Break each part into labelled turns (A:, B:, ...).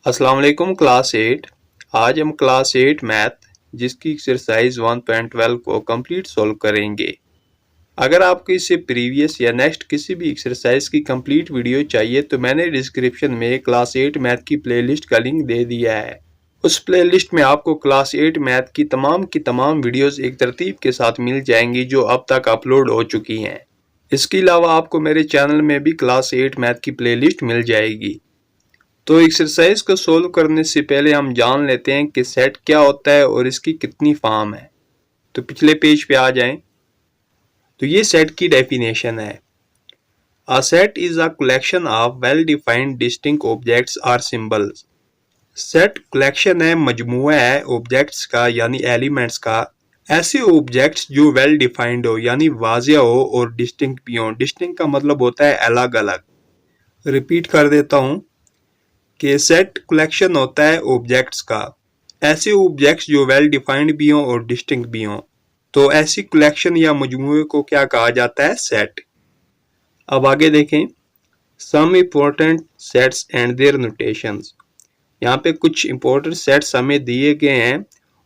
A: अस्सलाम वालेकुम क्लास 8। आज हम क्लास 8 मैथ जिसकी एक्सरसाइज 1.12 को कंप्लीट सोल्व करेंगे। अगर आपको इससे प्रीवियस या नेक्स्ट किसी भी एक्सरसाइज की कंप्लीट वीडियो चाहिए तो मैंने डिस्क्रिप्शन में क्लास 8 मैथ की प्लेलिस्ट का लिंक दे दिया है। उस प्लेलिस्ट में आपको क्लास 8 मैथ की तमाम वीडियोस एक तरतीब के साथ मिल जाएंगी जो अब तक अपलोड हो चुकी हैं। इसके अलावा आपको मेरे चैनल में भी क्लास 8 मैथ की प्लेलिस्ट मिल जाएगी। तो एक्सरसाइज को सोल्व करने से पहले हम जान लेते हैं कि सेट क्या होता है और इसकी कितनी फॉर्म है। तो पिछले पेज पे आ जाएं। तो ये सेट की डेफिनेशन है। A set is a collection of well defined distinct objects और सिंबल्स। सेट कलेक्शन है, मजमूआ है ऑब्जेक्ट्स का यानी एलिमेंट्स का, ऐसे ऑब्जेक्ट्स जो वेल डिफाइंड हो यानी वाजिया हो और डिस्टिंक्ट भी हो। डिस्टिंक्ट का मतलब होता है अलग अलग। रिपीट कर देता हूं कि सेट कलेक्शन होता है ऑब्जेक्ट्स का, ऐसे ऑब्जेक्ट्स जो वेल डिफाइंड भी हों और डिस्टिंक्ट भी हों। तो ऐसी कलेक्शन या मजमूए को क्या कहा जाता है? सेट। अब आगे देखें, some important sets and their notations. यहाँ पे कुछ इंपॉर्टेंट सेट्स हमें दिए गए हैं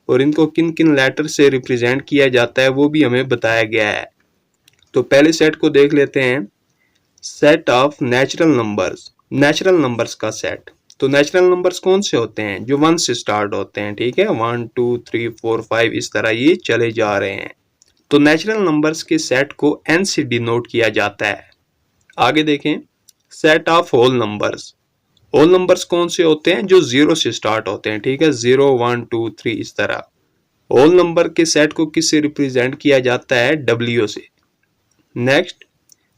A: और इनको किन किन लेटर से रिप्रेजेंट किया जाता है वो भी हमें बताया गया है। तो पहले सेट को देख लेते हैं, set of natural numbers. Natural numbers का सेट। तो नेचुरल नंबर्स कौन से होते हैं? जो 1 से स्टार्ट होते हैं, ठीक है, 1 2 3 4 5 इस तरह ये चले जा रहे हैं। तो नेचुरल नंबर्स के सेट को n से डिनोट किया जाता है। आगे देखें, set of whole numbers. Whole numbers कौन से होते हैं? जो 0 से स्टार्ट होते हैं, ठीक है, 0 1 2 3 इस तरह। होल नंबर के सेट को किससे रिप्रेजेंट किया जाता है? w से। Next,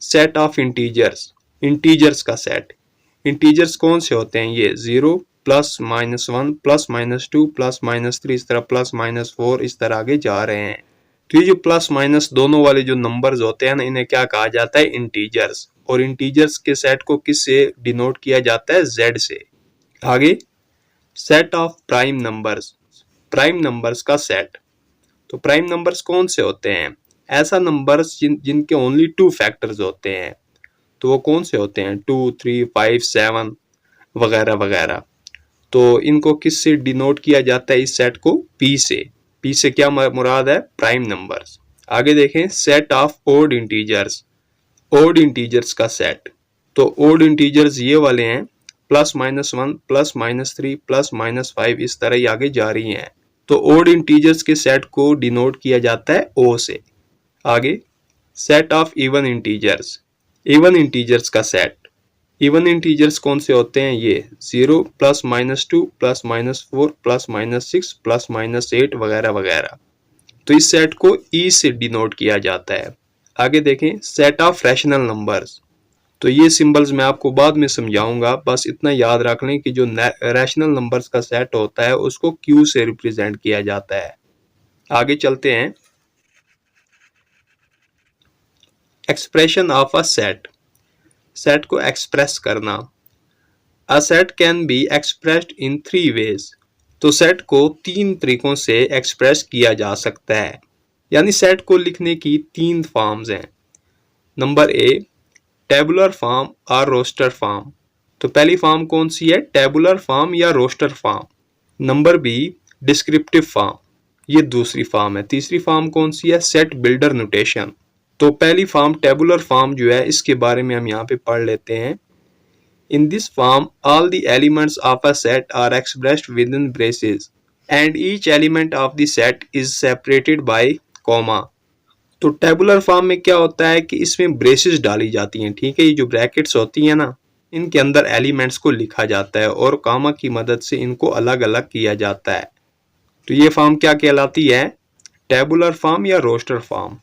A: set of integers. Integers का सेट। इंटीजर्स कौन से होते हैं? ये 0 plus minus 1 plus minus 2 plus minus 3 इस तरह प्लस माइनस 4 इस तरह आगे जा रहे हैं। तो ये जो प्लस माइनस दोनों वाले जो नंबर्स होते हैं ना, इन्हें क्या कहा जाता है? इंटीजर्स। और इंटीजर्स के सेट को किससे डिनोट किया जाता है? z से। आगे, set of prime numbers. Prime numbers का सेट। तो प्राइम नंबर्स कौन से होते हैं? ऐसा नंबर्स जिनके ओनली 2 फैक्टर्स होते हैं। तो वो कौन से होते हैं? 2 3 5 7 वगैरह वगैरह। तो इनको किससे डिनोट किया जाता है? इस सेट को p से। p से क्या मुराद है? Prime numbers. आगे देखें, set of odd integers. Odd integers का सेट। तो ओड इंटीजर्स ये वाले हैं, plus minus 1 plus minus 3 plus minus 5 इस तरह ही आगे जा रही हैं। तो ओड इंटीजर्स के सेट को डिनोट किया जाता है o से। आगे, set of even integers. Even integers का सेट। इवन इंटीजर्स कौन से होते हैं? ये 0 plus minus 2 plus minus 4 plus minus 6 plus minus 8 वगैरह वगैरह। तो इस सेट को e से डिनोट किया जाता है। आगे देखें, सेट ऑफ रैशनल नंबर्स। तो ये सिंबल्स मैं आपको बाद में समझाऊंगा, बस इतना याद रख लें कि जो रैशनल नंबर्स का सेट होता है उसको q से रिप्रेजेंट किया जाता है। आगे चलते हैं, expression of a set. Set को एक्सप्रेस करना। A set can be expressed in 3 ways. तो सेट को 3 तरीकों से एक्सप्रेस किया जा सकता है, यानी सेट को लिखने की 3 फॉर्म्स हैं। नंबर ए, टेबुलर फॉर्म और रोस्टर फॉर्म। तो पहली फॉर्म कौन सी है? टेबुलर फॉर्म या roster form. Number B, descriptive form, ये दूसरी फॉर्म है। तीसरी फॉर्म कौन सी है? Set builder notation. तो पहली फॉर्म टेबुलर फॉर्म जो है, इसके बारे में हम यहाँ पे पढ़ लेते हैं। In this form, all the elements of a set are expressed within braces and each element of the set is separated by comma। तो टेबुलर फॉर्म में क्या होता है कि इसमें ब्रेसेस डाली जाती हैं, ठीक है, ये जो ब्रैकेट्स होती हैं ना, इनके अंदर एलिमेंट्स को लिखा जाता है और कॉमा की मदद से इनको अलग अलग किया जाता है। तो ये फॉर्म क्या कहलाती है? टेबुलर फॉर्म या रोस्टर फॉर्म।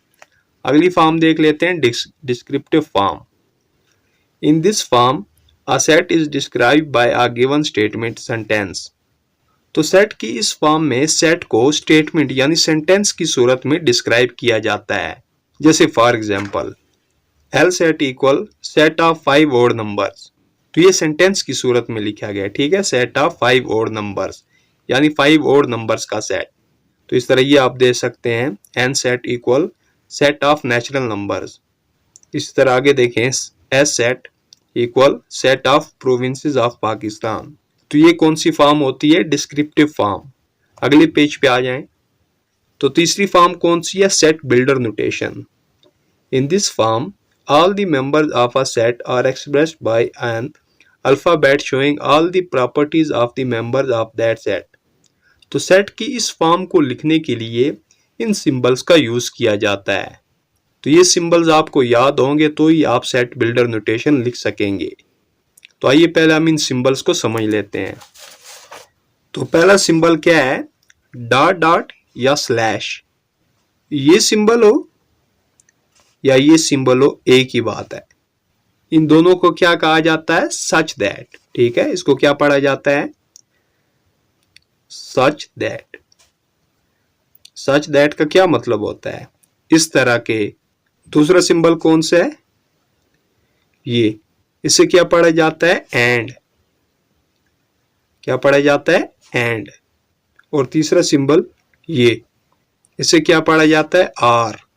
A: अगली फॉर्म देख लेते हैं, descriptive form. In this form A set is described by a given statement sentence। तो सेट की इस फॉर्म में सेट को स्टेटमेंट यानी सेंटेंस की सूरत में डिस्क्राइब किया जाता है। जैसे for example, L set equal set of 5 odd numbers. तो ये सेंटेंस की सूरत में लिखा गया है, ठीक है, सेट ऑफ 5 ओड नंबर्स यानी 5 ओड नंबर्स का सेट। तो इस तरह ये आप दे सकते हैं, N set equal set of natural numbers. इस तरह आगे देखें, S set equal set of provinces of Pakistan. तो ये कौन सी फॉर्म होती है? Descriptive form. अगले पेज पे आ जाएं। तो तीसरी फॉर्म कौन सी है? Set builder notation. In this form all the members of a set are expressed by an alphabet showing all the properties of the members of that set। तो set की इस फॉर्म को लिखने के लिए इन सिंबल्स का यूज किया जाता है। तो ये सिंबल्स आपको याद होंगे तो ही आप सेट बिल्डर नोटेशन लिख सकेंगे। तो आइए पहले हम इन सिंबल्स को समझ लेते हैं। तो पहला सिंबल क्या है? डॉट डॉट या स्लैश। ये सिंबल हो या ये सिंबल हो, एक ही बात है। इन दोनों को क्या कहा जाता है? Such that. ठीक है, इसको क्या पढ़ा जाता है? Such that. सच दैट का क्या मतलब होता है? इस तरह के। दूसरा सिंबल कौन सा है? ये। इसे क्या पढ़ा जाता है? एंड। क्या पढ़ा जाता है? एंड। और तीसरा सिंबल ये, इसे क्या पढ़ा जाता है? आर।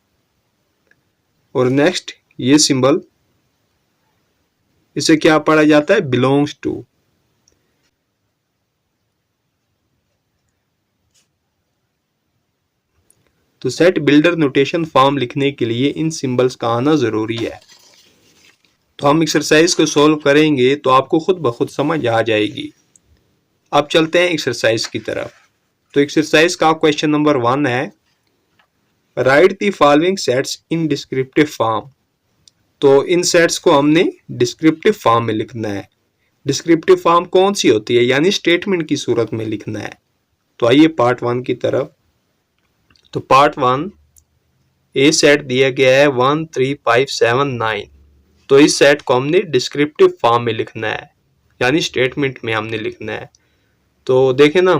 A: और नेक्स्ट ये सिंबल, इसे क्या पढ़ा जाता है? Belongs to. तो सेट बिल्डर नोटेशन फॉर्म लिखने के लिए इन सिंबल्स का आना जरूरी है। तो हम एक्सरसाइज को सॉल्व करेंगे तो आपको खुद ब खुद समझ आ जाएगी। अब चलते हैं एक्सरसाइज की तरफ। तो एक्सरसाइज का क्वेश्चन नंबर 1 है, right the following sets in descriptive form. तो इन सेट्स को हमने डिस्क्रिप्टिव फॉर्म में लिखना है। डिस्क्रिप्टिव फॉर्म कौन सी होती है? यानी स्टेटमेंट की सूरत में लिखना है। तो आइए पार्ट 1 की तरफ। तो पार्ट 1, ए सेट दिया गया है 1 3 5 7 9। तो इस सेट को हमने डिस्क्रिप्टिव फॉर्म में लिखना है, यानी स्टेटमेंट में हमने लिखना है। तो देखें ना,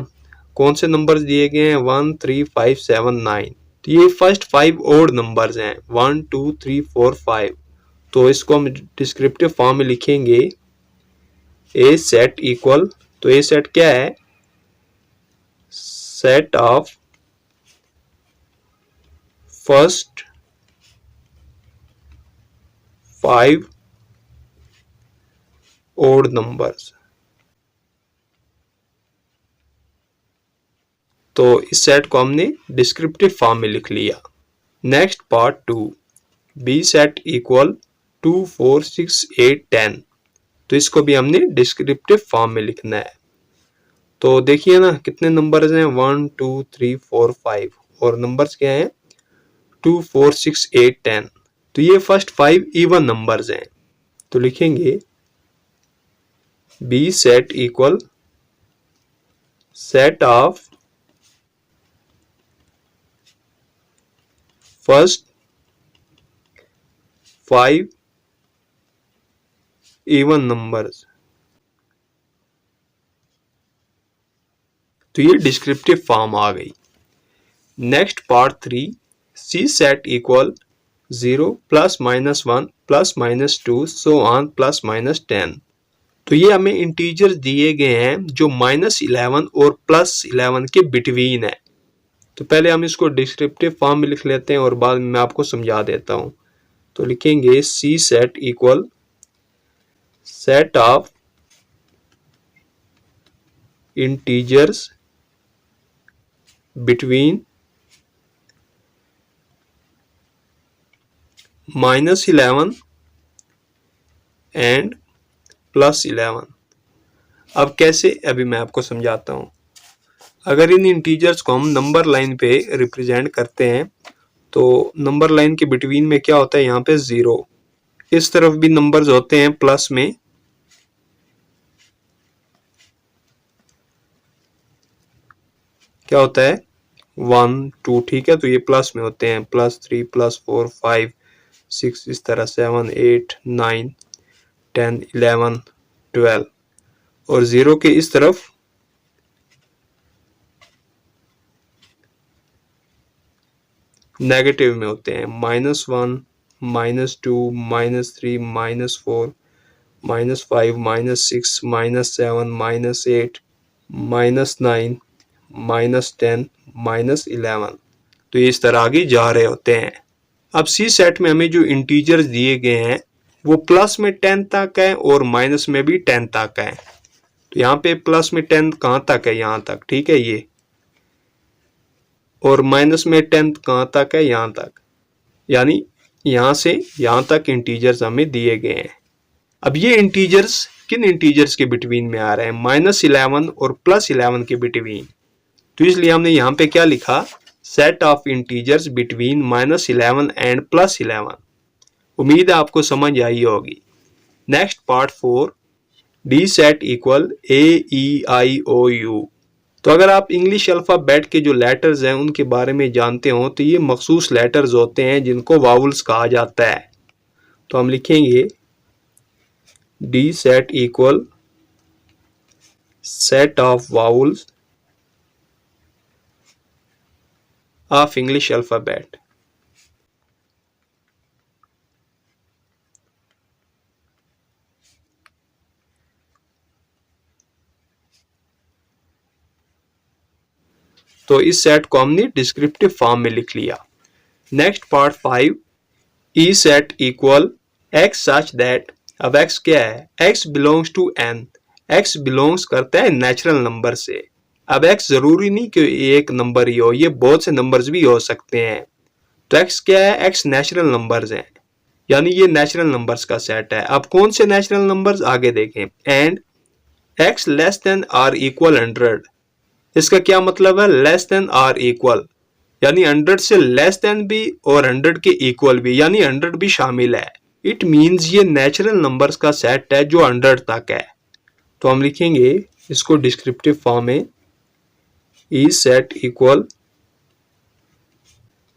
A: कौन से नंबर्स दिए गए हैं? 1 3 5 7 9। तो ये फर्स्ट 5 ओड नंबर्स हैं, 1 2 3 4 5। तो इसको हम डिस्क्रिप्टिव फॉर्म में लिखेंगे, ए सेट इक्वल। तो ए सेट क्या है? Set of first 5 odd numbers. तो इस सेट को हमने डिस्क्रिप्टिव फॉर्म में लिख लिया। Next part 2, B set equal 2 4 6 8 10। तो इसको भी हमने डिस्क्रिप्टिव फॉर्म में लिखना है। तो देखिए ना, कितने नंबर्स हैं? 1 2 3 4 5। और नंबर्स क्या हैं? 2 4 6 8 10। तो ये फर्स्ट 5 इवन नंबर्स हैं। तो लिखेंगे B set equal set of first 5 even numbers. तो ये डिस्क्रिप्टिव फॉर्म आ गई। Next part 3, C set equal 0 plus minus 1 plus minus 2 so on plus minus 10। तो ये हमें इंटीजर्स दिए गए हैं जो -11 और +11 के बिटवीन है। तो पहले हम इसको डिस्क्रिप्टिव फॉर्म में लिख लेते हैं और बाद में मैं आपको समझा देता हूं। तो लिखेंगे C set equal set of integers between -11 and +11। अब कैसे, अभी मैं आपको समझाता हूं। अगर इन इंटीजर्स को हम नंबर लाइन पे रिप्रेजेंट करते हैं तो नंबर लाइन के बिटवीन में क्या होता है? यहाँ पे 0। इस तरफ भी नंबर्स होते हैं प्लस में, क्या होता है? 1 2। ठीक है, तो ये प्लस में होते हैं, +3 +4 5 6, इस तरह 7 8 9 10 11 12। और 0 के इस तरफ नेगेटिव में होते हैं, -1 -2 -3 -4 -5 -6 -7 -8 -9 -10 -11। तो ये इस तरह आगे जा रहे होते हैं। अब सी सेट में हमें जो इंटीजर्स दिए गए हैं वो प्लस में 10 तक है और माइनस में भी 10 तक है। तो यहाँ पे प्लस में 10 कहाँ तक है, यहाँ तक, ठीक है ये, और माइनस में 10 कहाँ तक है, यहाँ तक, यानी यहाँ से यहाँ तक इंटीजर्स हमें दिए गए हैं। अब ये इंटीजर्स किन इंटीजर्स के बिटवीन में आ रहे हैं, -11 और +11 के बिटवीन। तो इसलिए हमने यहाँ पे क्या लिखा, set of integers between -11 and +11। उम्मीद है आपको समझ आई होगी। Next part 4, D set equal AEIOU। तो अगर आप इंग्लिश अल्फ़ाबेट के जो लेटर्स हैं उनके बारे में जानते हो तो ये मखसूस लेटर्स होते हैं जिनको वावल्स कहा जाता है। तो हम लिखेंगे D set equal set of vowels of English alphabet. तो इस सेट को हमने डिस्क्रिप्टिव फॉर्म में लिख लिया। Next part 5, E set equal x such that. अब एक्स क्या है, x belongs to N, x belongs करता है नेचुरल नंबर से। अब एक्स जरूरी नहीं कि एक नंबर ही हो, ये बहुत से नंबर्स भी हो सकते हैं। तो एक्स क्या है, एक्स नेचुरल नंबर्स हैं, यानी ये नेचुरल नंबर्स का सेट है। अब कौन से नेचुरल नंबर्स, आगे देखें। And x less than or equal 100। इसका क्या मतलब है, लेस देन आर इक्वल, यानी 100 से लेस देन भी और 100 के इक्वल भी, यानी 100 भी शामिल है। इट मींस ये नेचुरल नंबर्स का सेट है जो 100 तक है। तो हम लिखेंगे इसको डिस्क्रिप्टिव फॉर्म में, E set equal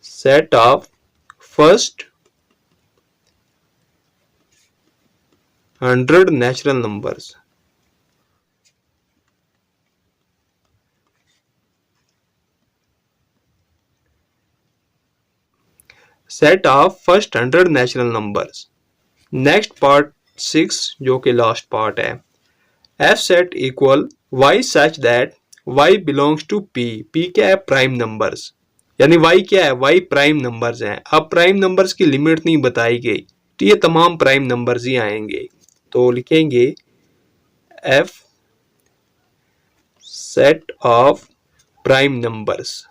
A: set of first 100 natural numbers. Set of first 100 natural numbers. Next part 6 जो कि लास्ट पार्ट है, F set equal Y such that Y belongs to P. P क्या है, प्राइम नंबर्स, यानी Y क्या है, Y prime numbers हैं। अब प्राइम नंबर्स की लिमिट नहीं बताई गई तो ये तमाम प्राइम नंबर्स ही आएंगे। तो लिखेंगे F set of prime numbers.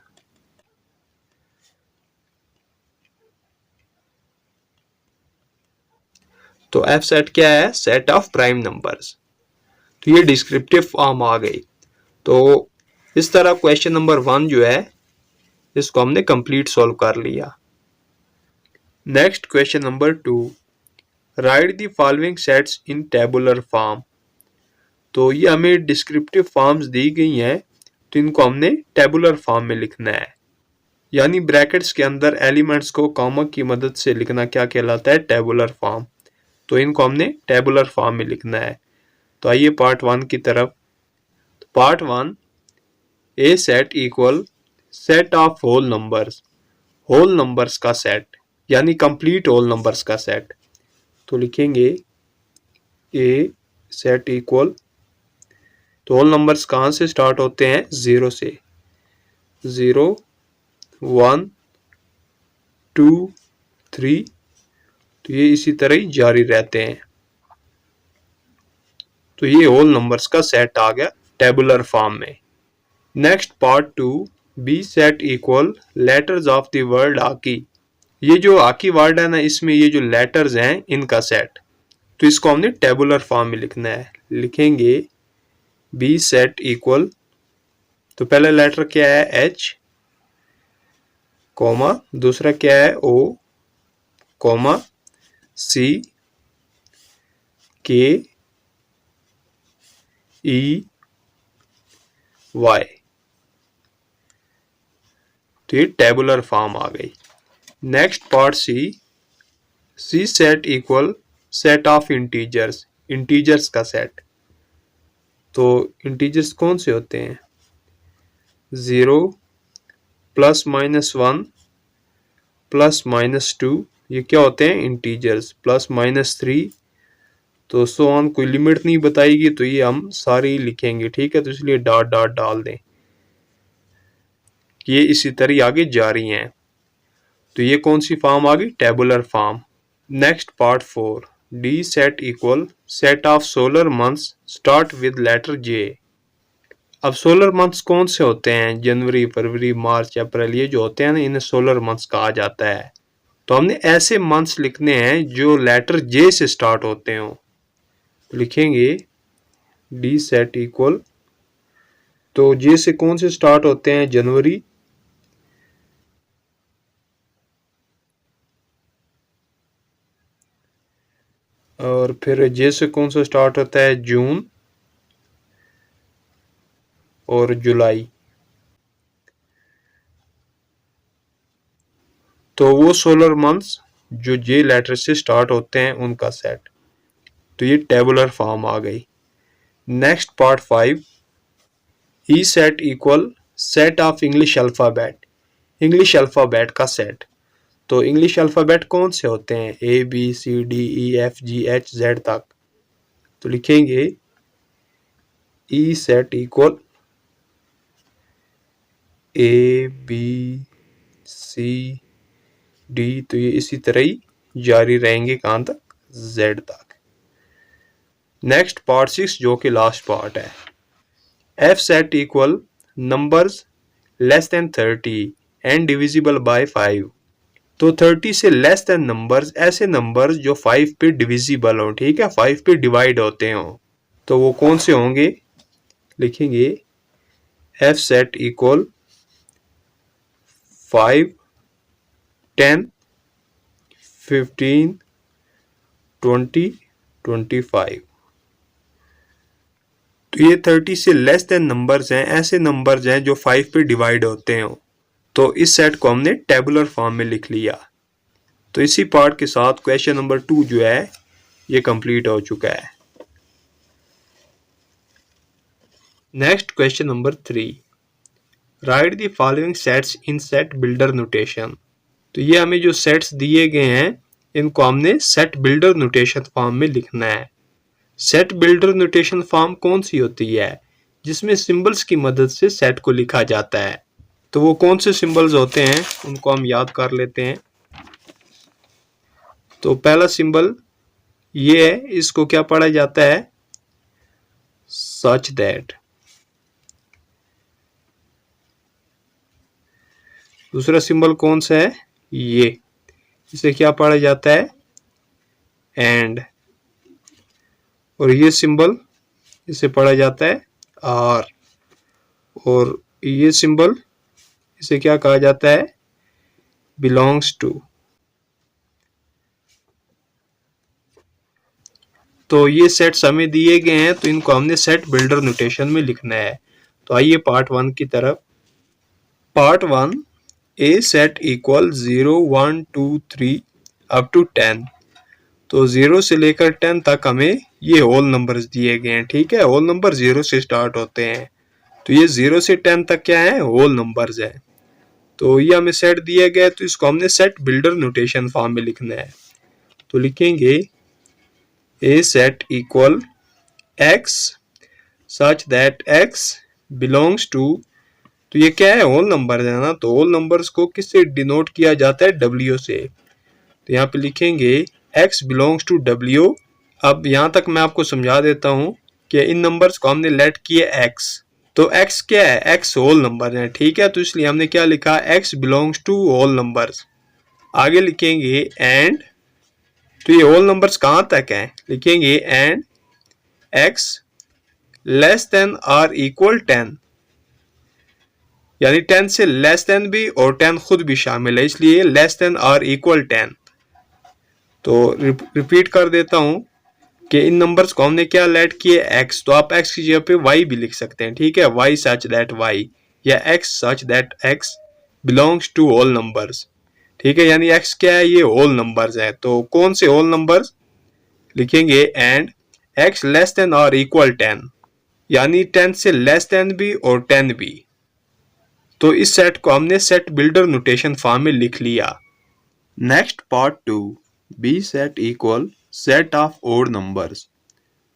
A: तो एफ सेट क्या है, सेट ऑफ प्राइम नंबर्स। तो ये डिस्क्रिप्टिव फॉर्म आ गई। तो इस तरह क्वेश्चन नंबर 1 जो है इसको हमने कंप्लीट सॉल्व कर लिया। Next question number 2, right the following sets in tabular form. तो ये हमें डिस्क्रिप्टिव फॉर्म्स दी गई हैं, तो इनको हमने टेबुलर फॉर्म में लिखना है, यानी ब्रैकेट्स के अंदर एलिमेंट्स को कॉमा की मदद से लिखना क्या कहलाता है, टेबुलर फॉर्म। तो इनको हमने टेबुलर फॉर्म में लिखना है। तो आइए पार्ट 1 की तरफ। Part 1, A set equal set of whole numbers. Whole numbers का सेट, यानी कंप्लीट होल नंबर्स का सेट। तो लिखेंगे ए सेट इक्वल, तो होल नंबर्स कहाँ से स्टार्ट होते हैं, 0 से। 0 1 2 3, तो ये इसी तरह ही जारी रहते हैं। तो ये होल नंबर्स का सेट आ गया टेबुलर फॉर्म में। Next part 2, B set equal letters of the word आकी। ये जो आकी वर्ड है ना, इसमें ये जो लेटर्स हैं इनका सेट, तो इसको हमने टेबुलर फॉर्म में लिखना है। लिखेंगे बी सेट इक्वल, तो पहला लेटर क्या है, एच, कॉमा, दूसरा क्या है, ओ, कॉमा, सी, के, ई, वाई। तो ये टेबुलर फॉर्म आ गई। Next part C, C set equal set of integers. Integers का सेट, तो इंटीजर्स कौन से होते हैं, 0 +-1 +-2, ये क्या होते हैं, इंटीजर्स। +-3, तो सो ऑन, कोई लिमिट नहीं बताएगी तो ये हम सारी लिखेंगे, ठीक है। तो इसलिए डॉट डॉट डाल दें, ये इसी तरह आगे जा रही हैं। तो ये कौन सी फॉर्म आ गई, tabular form. Next part 4, D set equal set of solar months start with letter J. अब सोलर मंथ्स कौन से होते हैं? जनवरी, फरवरी, मार्च, अप्रैल, ये जो होते हैं ना, इन्हें सोलर मंथ्स कहा जाता है। तो हमने ऐसे मंथ्स लिखने हैं जो लेटर जे से स्टार्ट होते हो। लिखेंगे डी सेट इक्वल, तो जे से कौन से स्टार्ट होते हैं? जनवरी, और फिर जे से कौन सा स्टार्ट होता है? जून और जुलाई। तो वो सोलर मंथ्स जो जे लेटर से स्टार्ट होते हैं उनका सेट। तो ये टेबुलर फॉर्म आ गई। Next part 5, E set equal set of English alphabet. English alphabet का सेट। तो इंग्लिश अल्फाबेट कौन से होते हैं? A B C D E F G H Z तक। तो लिखेंगे E set equal A B C D, तो ये इसी तरह ही जारी रहेंगे कहां तक? जेड तक। नेक्स्ट पार्ट 6 जो कि लास्ट पार्ट है, F set equal numbers less than 30 and divisible by 5। तो 30 से लेस देन नंबर्स, ऐसे नंबर्स जो 5 पे डिविजिबल हो, ठीक है, 5 पे डिवाइड होते हो, तो वो कौन से होंगे? लिखेंगे एफ सेट इक्वल 5, 10, 15, 20, 25। तो ये 30 से लेस देन नंबर्स हैं, ऐसे नंबर्स हैं जो 5 पे डिवाइड होते हो। तो इस सेट को हमने टेबुलर फॉर्म में लिख लिया। तो इसी पार्ट के साथ क्वेश्चन नंबर 2 जो है ये कंप्लीट हो चुका है। Next question number 3, right the following sets in set builder notation. तो ये हमें जो सेट्स दिए गए हैं इनको हमने सेट बिल्डर नोटेशन फॉर्म में लिखना है। सेट बिल्डर नोटेशन फॉर्म कौन सी होती है? जिसमें सिंबल्स की मदद से सेट को लिखा जाता है। तो वो कौन से सिंबल्स होते हैं उनको हम याद कर लेते हैं। तो पहला सिंबल ये है, इसको क्या पढ़ा जाता है? Such that. दूसरा सिंबल कौन सा है? ये, इसे क्या पढ़ा जाता है? एंड। और ये सिंबल, इसे पढ़ा जाता है आर। और ये सिंबल, इसे क्या कहा जाता है? Belongs to. तो ये सेट्स हमें दिए गए हैं, तो इनको हमने सेट बिल्डर नोटेशन में लिखना है। तो आइए पार्ट 1 की तरफ। Part 1, A set equal 0, 1, 2, 3 up to 10। तो 0 से लेकर 10 तक हमें ये होल नंबर्स दिए गए हैं, ठीक है। होल नंबर 0 से स्टार्ट होते हैं, तो ये 0 से 10 तक क्या है? होल नंबर्स है। तो ये हमें सेट दिया गया है, तो इसको हमने सेट बिल्डर नोटेशन फॉर्म में लिखना है। तो लिखेंगे A set equal x such that x belongs to, तो ये क्या है? होल नंबर है ना, तो होल नंबर्स को किससे डिनोट किया जाता है? डब्ल्यू से। तो यहाँ पे लिखेंगे x बिलोंग्स टू w। अब यहाँ तक मैं आपको समझा देता हूँ कि इन नंबर्स को हमने लेट किए x। तो x क्या है? x होल नंबर है, ठीक है। तो इसलिए हमने क्या लिखा? x belongs to whole numbers. आगे लिखेंगे एंड, तो ये होल नंबर्स कहाँ तक हैं? लिखेंगे and x less than or equal 10, यानी 10 से लेस देन भी और 10 खुद भी शामिल है, इसलिए लेस देन आर इक्वल 10। तो रिपीट कर देता हूं कि इन नंबर्स को हमने क्या लेट किए? x। तो आप x की जगह पे y भी लिख सकते हैं, ठीक है। y सच दैट y, या x such that x belongs to whole numbers, ठीक है। यानी x क्या है? ये होल नंबर्स है। तो कौन से होल नंबर्स? लिखेंगे एंड x लेस देन और इक्वल 10, यानी 10 से लेस देन भी और 10 भी। तो इस सेट को हमने सेट बिल्डर नोटेशन फॉर्म में लिख लिया। Next part 2, B set equal set of odd numbers.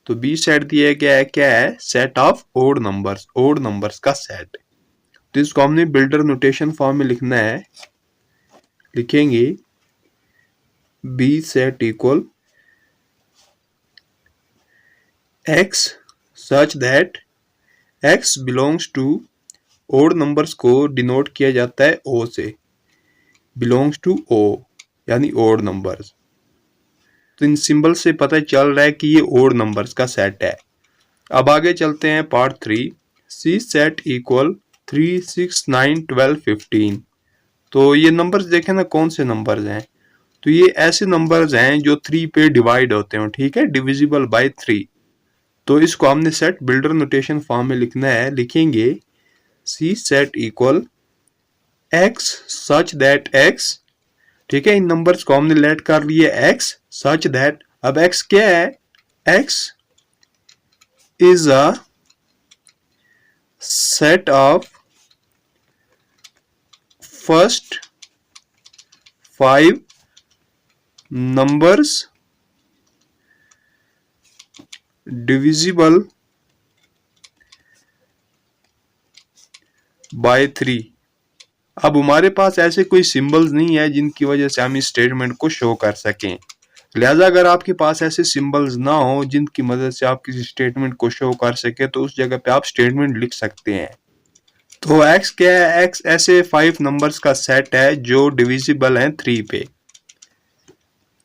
A: तो बी सेट दिया गया है, क्या है? Set of odd numbers, odd numbers का सेट। तो इसको हमने बिल्डर नोटेशन फॉर्म में लिखना है। लिखेंगे B set equal x such that x belongs to odd numbers को डिनोट किया जाता है ओ से, बिलोंग्स टू ओ यानी ओड नंबर्स। तो इन सिंबल से पता चल रहा है कि ये ओड नंबर्स का सेट है। अब आगे चलते हैं पार्ट 3, सी सेट इक्वल 3, 6, 9, 12, 15। तो ये नंबर्स देखें ना, कौन से नंबर्स हैं? तो ये ऐसे नंबर्स हैं जो 3 पे डिवाइड होते हो, ठीक है, डिविजिबल बाय 3। तो इसको हमने सेट बिल्डर नोटेशन फॉर्म में लिखना है। लिखेंगे C set equal x such that x, ठीक है, इन नंबर्स को हमने लेट कर लिए x सच दैट, अब x क्या है? x is a set of first 5 numbers divisible by 3। अब हमारे पास ऐसे कोई सिंबल्स नहीं है जिनकी वजह से हम इस स्टेटमेंट को शो कर सकें। लिहाजा अगर आपके पास ऐसे सिंबल्स ना हो जिनकी मदद से आप किसी स्टेटमेंट को शो कर सके, तो उस जगह पे आप स्टेटमेंट लिख सकते हैं। तो x क्या है? x ऐसे 5 नंबर्स का सेट है जो डिविजिबल हैं 3 पे।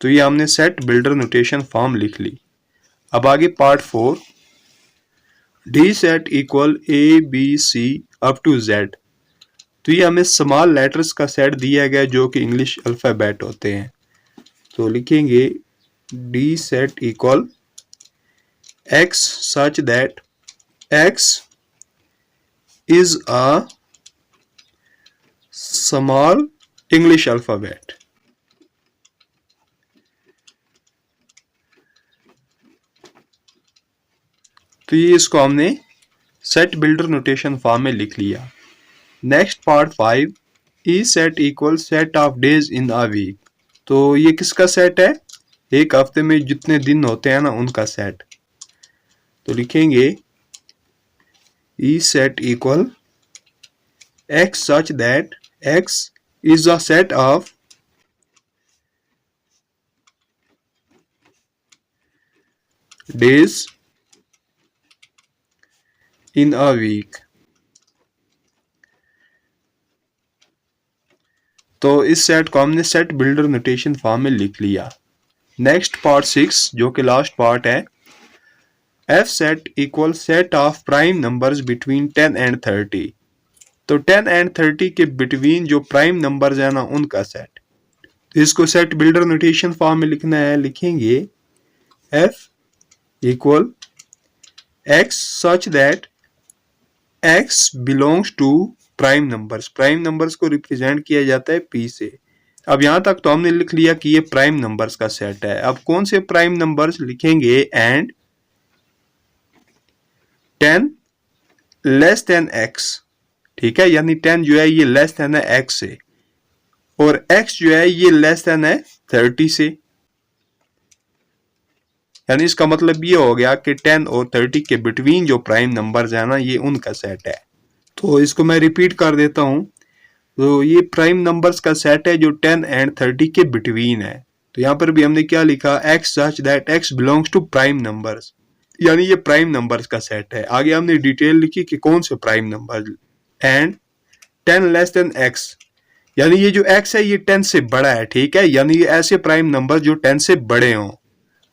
A: तो ये हमने सेट बिल्डर नोटेशन फॉर्म लिख ली। अब आगे part 4, D set equal A B C up to Z. तो ये हमें स्मॉल लेटर्स का सेट दिया गया जो कि इंग्लिश अल्फाबेट होते हैं। तो लिखेंगे D set equal x such that X is a small English alphabet. तो ये इसको हमने सेट बिल्डर नोटेशन फॉर्म में लिख लिया। Next part 5, E set equal set of days in a week. तो ये किसका सेट है? एक हफ्ते में जितने दिन होते हैं ना, उनका सेट। तो लिखेंगे E set equal x such that X is a set of days in a week. तो इस सेट को हमने सेट बिल्डर नोटेशन फॉर्म में लिख लिया। नेक्स्ट पार्ट 6 जो कि लास्ट पार्ट है, F set equal set of prime numbers between 10 and 30। तो 10 एंड 30 के बिटवीन जो प्राइम नंबर्स है ना, उनका सेट। तो इसको सेट बिल्डर नोटेशन फॉर्म में लिखना है। लिखेंगे F equal x such that x belongs to prime numbers. Prime numbers को रिप्रेजेंट किया जाता है पी से। अब यहां तक तो हमने लिख लिया कि ये प्राइम नंबर्स का सेट है। अब कौन से प्राइम नंबर्स? लिखेंगे एंड 10 लेस देन एक्स, ठीक है, यानी 10 जो है ये लेस देन है एक्स से, और x जो है ये लेस देन है 30 से। यानी इसका मतलब ये हो गया कि 10 और 30 के बिटवीन जो प्राइम नंबर्स है ना, ये उनका सेट है। तो इसको मैं रिपीट कर देता हूं। तो ये प्राइम नंबर्स का सेट है जो 10 एंड 30 के बिटवीन है। तो यहां पर भी हमने क्या लिखा? x such that x belongs to prime numbers, यानी ये प्राइम नंबर्स का सेट है। आगे हमने डिटेल लिखी कि कौन से prime number. And 10 less than x, यानी ये जो x है ये 10 से बड़ा है, ठीक है, यानी ये ऐसे प्राइम नंबर जो 10 से बड़े हों।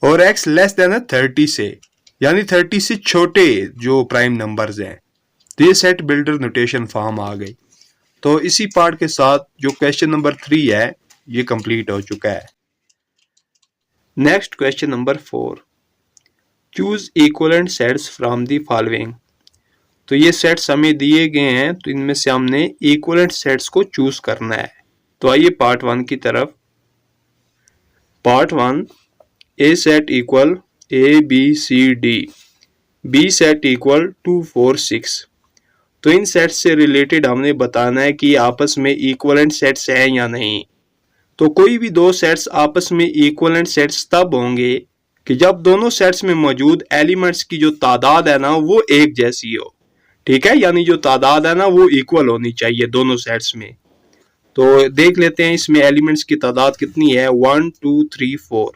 A: और x लेस देन है 30 से, यानी 30 से छोटे जो प्राइम नंबर्स हैं। तो ये सेट बिल्डर नोटेशन फॉर्म आ गई। तो इसी पार्ट के साथ जो क्वेश्चन नंबर 3 है ये कंप्लीट हो चुका है। Next question number 4, choose equivalent sets from the following. तो ये सेट्स हमें दिए गए हैं, तो इनमें से हमने इक्विवेलेंट सेट्स को चूज करना है। तो आइए पार्ट 1 की तरफ। Part 1, A set equal A B C D, B set equal 2 4 6। तो इन सेट्स से रिलेटेड हमने बताना है कि आपस में इक्विवेलेंट सेट्स हैं या नहीं। तो कोई भी दो सेट्स आपस में इक्विवेलेंट सेट्स तब होंगे कि जब दोनों सेट्स में मौजूद एलिमेंट्स की जो तादाद है ना वो एक जैसी हो, ठीक है, यानी जो तादाद है ना वो इक्वल होनी चाहिए दोनों सेट्स में। तो देख लेते हैं इसमें एलिमेंट्स की तादाद कितनी है, 1 2 3 4,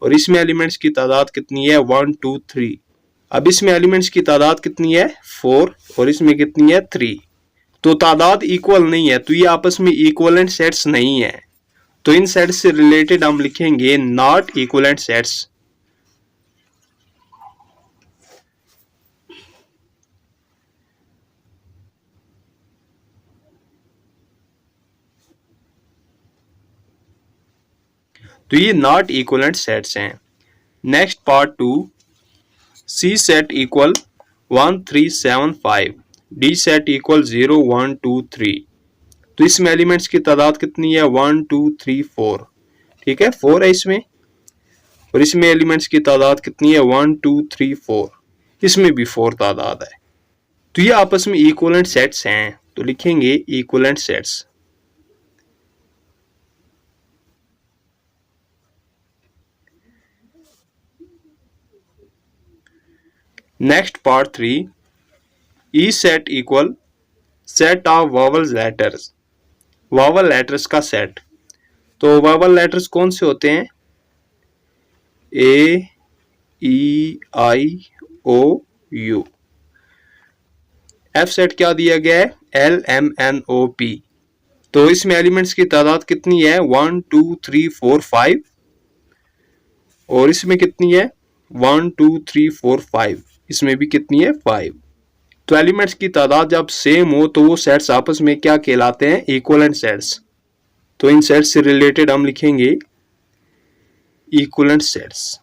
A: और इसमें एलिमेंट्स की तादाद कितनी है, 1 2 3। अब इसमें एलिमेंट्स की तादाद कितनी है 4 और इसमें कितनी है 3। तो तादाद इक्वल नहीं है, तो ये आपस में इक्वलेंट सेट्स नहीं है। तो इन सेट्स से रिलेटेड हम लिखेंगे नॉट इक्वलेंट सेट्स। तो ये नॉट इक्वलेंट सेट्स हैं। Next part 2, C set equal 1 3 7 5, D set equal 0 1 2 3। तो इसमें एलिमेंट्स की तादाद कितनी है 1 2 3 4। ठीक है, 4 है इसमें, और इसमें एलिमेंट्स की तादाद कितनी है 1 2 3 4। इसमें भी 4 तादाद है। तो ये आपस में इक्वलेंट सेट्स हैं, तो लिखेंगे equivalent sets. Next part 3, E set equal set of vowel letters, vowel letters का सेट। तो वावल लेटर्स कौन से होते हैं, A E I O U. F set क्या दिया गया है L M N O P. तो इसमें एलिमेंट्स की तादाद कितनी है 1 2 3 4 5, और इसमें कितनी है 1 2 3 4 5, इसमें भी कितनी है 5। तो एलिमेंट्स की तादाद जब सेम हो तो वो सेट्स आपस में क्या कहलाते हैं इक्वलेंट सेट्स। तो इन सेट्स से रिलेटेड हम लिखेंगे इक्वलेंट सेट्स।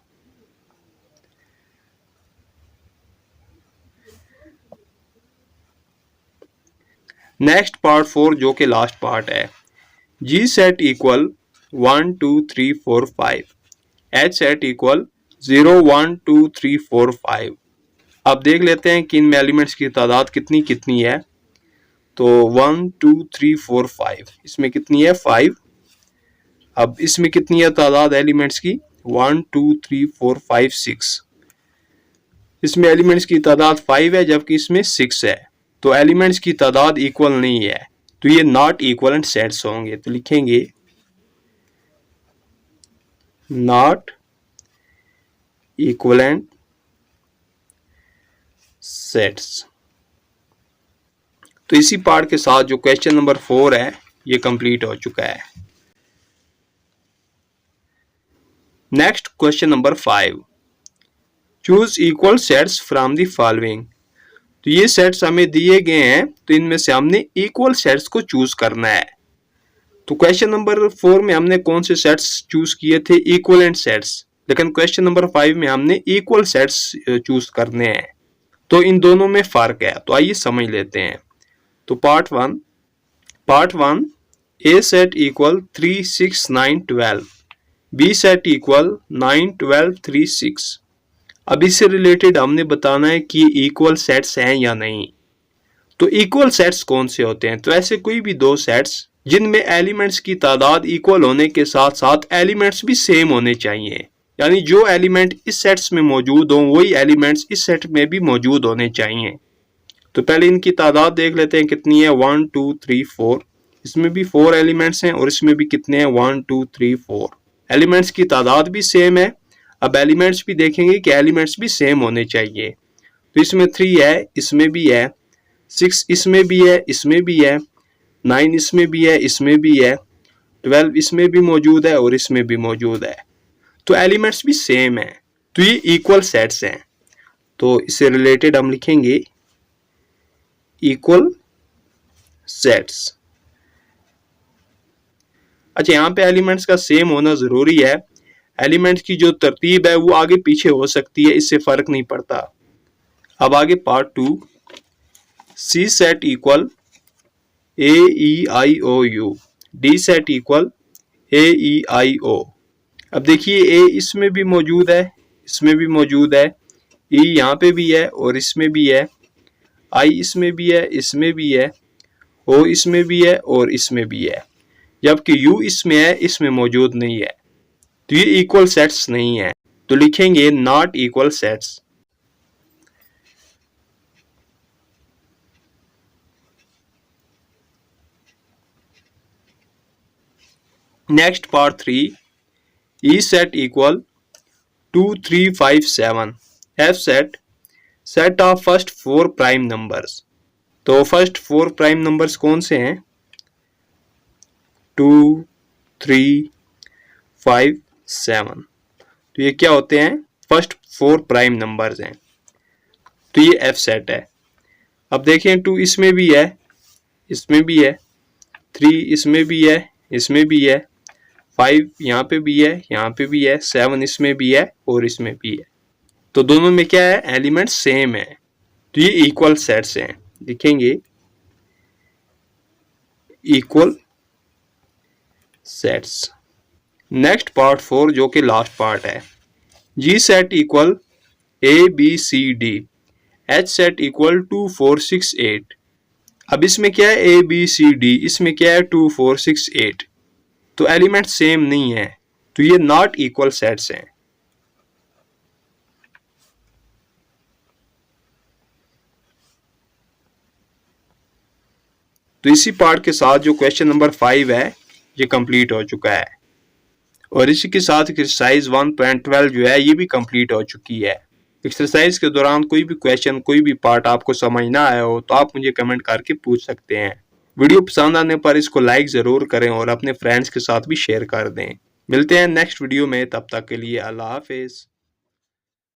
A: नेक्स्ट पार्ट 4 जो कि लास्ट पार्ट है, G set equal 1 2 3 4 5, H set equal 0 1 2 3 4 5। अब देख लेते हैं कि इनमें एलिमेंट्स की तादाद कितनी कितनी है। तो 1 2 3 4 5, इसमें कितनी है 5। अब इसमें कितनी है तादाद एलिमेंट्स की 1 2 3 4 5 6। इसमें एलिमेंट्स की तादाद 5 है जबकि इसमें 6 है। तो एलिमेंट्स की तादाद इक्वल नहीं है, तो ये नॉट इक्वलेंट सेट्स होंगे। तो लिखेंगे नॉट इक्वलेंट सेट्स। तो इसी पार्ट के साथ जो क्वेश्चन नंबर 4 है ये कंप्लीट हो चुका है। Next question number 5, choose equal sets from the following. तो ये सेट्स हमें दिए गए हैं, तो इनमें से हमने इक्वल सेट्स को चूज करना है। तो क्वेश्चन नंबर 4 में हमने कौन से सेट्स चूज किए थे इक्वलेंट सेट्स, लेकिन क्वेश्चन नंबर 5 में हमने इक्वल सेट्स चूज करने हैं। तो इन दोनों में फर्क है, तो आइए समझ लेते हैं। तो part 1, A set equal 3 6 9 12, B set equal 9 12 3 6। अब इससे रिलेटेड हमने बताना है कि इक्वल सेट्स हैं या नहीं। तो इक्वल सेट्स कौन से होते हैं, तो ऐसे कोई भी दो सेट्स जिनमें एलिमेंट्स की तादाद इक्वल होने के साथ साथ एलिमेंट्स भी सेम होने चाहिए, यानी जो एलिमेंट इस सेट्स में मौजूद हो वही एलिमेंट्स इस सेट में भी मौजूद होने चाहिए। तो पहले इनकी तादाद देख लेते हैं कितनी है 1 2 3 4। इसमें भी 4 एलिमेंट्स हैं और इसमें भी कितने हैं 1 2 3 4। एलिमेंट्स की तादाद भी सेम है। अब एलिमेंट्स भी देखेंगे कि एलिमेंट्स भी सेम होने चाहिए। तो इसमें 3 है, इसमें भी है, 6 इसमें भी है, इसमें भी है, 9 इसमें भी है, इसमें भी है, 12 इसमें भी मौजूद है और इसमें भी मौजूद है। तो एलिमेंट्स भी सेम है, तो ये इक्वल सेट्स हैं। तो इससे रिलेटेड हम लिखेंगे इक्वल सेट्स। अच्छा, यहाँ पे एलिमेंट्स का सेम होना जरूरी है। एलिमेंट्स की जो तरतीब है वो आगे पीछे हो सकती है, इससे फर्क नहीं पड़ता। अब आगे part 2, C set equal A E I O U, D set equal A E I O. अब देखिए ए इसमें भी मौजूद है, इसमें भी मौजूद है, ई यहाँ पे भी है और इसमें भी है, आई इसमें भी है, इसमें भी है, ओ इसमें भी है और इसमें भी है, जबकि यू इसमें है, इसमें मौजूद नहीं है। तो ये इक्वल सेट्स नहीं है, तो लिखेंगे not equal sets. Next part 3, E set equal 2 3 5 7, F set set of first 4 prime numbers. तो फर्स्ट 4 प्राइम नंबर्स कौन से हैं? 2, 3, 5, 7। तो ये क्या होते हैं? फर्स्ट 4 प्राइम नंबर्स हैं। तो ये एफ सेट है। अब देखें 2 इसमें भी है, इसमें भी है, 3 इसमें भी है, इसमें भी है, 5 यहाँ पे भी है, यहाँ पे भी है, 7 इसमें भी है और इसमें भी है। तो दोनों में क्या है? एलिमेंट सेम है। तो ये इक्वल सेट्स हैं। लिखेंगे इक्वल सेट्स। नेक्स्ट पार्ट 4 जो कि लास्ट पार्ट है। G set equal ABCD, H set equal 2 4 6 8। अब इसमें क्या है? ABCD, इसमें क्या है? 2 4 6 8। तो एलिमेंट सेम नहीं है, तो ये नॉट इक्वल सेट्स हैं। तो इसी पार्ट के साथ जो क्वेश्चन नंबर 5 है ये कंप्लीट हो चुका है और इसी के साथ एक्सरसाइज 1.12 जो है ये भी कंप्लीट हो चुकी है। एक्सरसाइज के दौरान कोई भी क्वेश्चन, कोई भी पार्ट आपको समझ ना आया हो तो आप मुझे कमेंट करके पूछ सकते हैं। वीडियो पसंद आने पर इसको लाइक जरूर करें और अपने फ्रेंड्स के साथ भी शेयर कर दें। मिलते हैं नेक्स्ट वीडियो में, तब तक के लिए अल्लाह हाफिज।